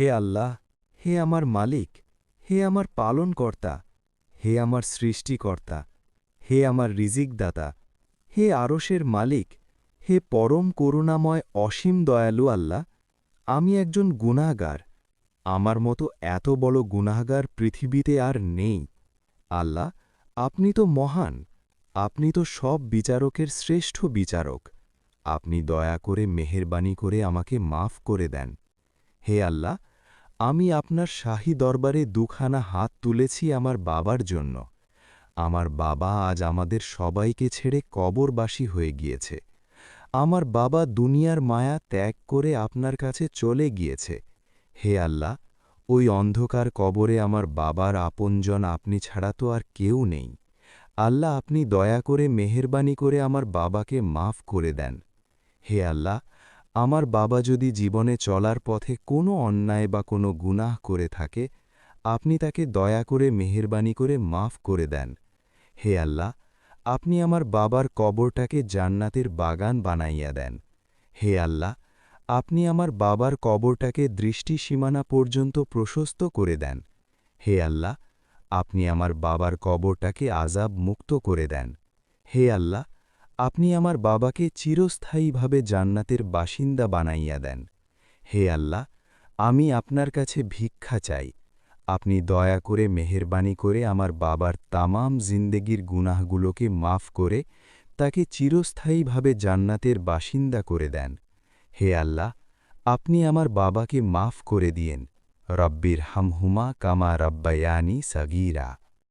হে আল্লাহ, হে আমার মালিক, হে আমার পালনকর্তা, হে আমার সৃষ্টিকর্তা, হে আমার রিজিকদাতা, হে আরশের মালিক, হে পরম করুণাময় অসীম দয়ালু আল্লাহ, আমি একজন গুনাহগার। আমার মতো এত বড় গুনাহগার পৃথিবীতে আর নেই। আল্লাহ, আপনি তো মহান, আপনি তো সব বিচারকের শ্রেষ্ঠ বিচারক। আপনি দয়া করে মেহেরবানি করে আমাকে মাফ করে দেন। হে আল্লাহ, আমি আপনার শাহী দরবারে দুখানা হাত তুলেছি আমার বাবার জন্য। আমার বাবা আজ আমাদের সবাইকে ছেড়ে কবরবাসী হয়ে গিয়েছে। আমার বাবা দুনিয়ার মায়া ত্যাগ করে আপনার কাছে চলে গিয়েছে। হে আল্লাহ, ওই অন্ধকার কবরে আমার বাবার আপনজন আপনি ছাড়া তো আর কেউ নেই। আল্লাহ, আপনি দয়া করে মেহেরবানি করে আমার বাবাকে মাফ করে দেন। হে আল্লাহ, আমার বাবা যদি জীবনে চলার পথে কোনো অন্যায় বা কোনো গুনাহ করে থাকে, আপনি তাকে দয়া করে মেহেরবানি করে মাফ করে দেন। হে আল্লাহ, আপনি আমার বাবার কবরটাকে জান্নাতের বাগান বানাইয়া দেন। হে আল্লাহ, আপনি আমার বাবার কবরটাকে দৃষ্টিসীমানা পর্যন্ত প্রশস্ত করে দেন। হে আল্লাহ, আপনি আমার বাবার কবরটাকে আযাব মুক্ত করে দেন। হে আল্লাহ, আপনি আমার বাবাকে চিরস্থায়ীভাবে জান্নাতের বাসিন্দা বানাইয়া দেন। হে আল্লাহ, আমি আপনার কাছে ভিক্ষা চাই। আপনি দয়া করে মেহেরবানি করে আমার বাবার তামাম জিন্দেগির গুনাহগুলোকে মাফ করে তাকে চিরস্থায়ীভাবে জান্নাতের বাসিন্দা করে দেন। হে আল্লাহ, আপনি আমার বাবাকে মাফ করে দিয়েন। রব্বির হামহুমা কামা রব্বায়ানি সগীরা।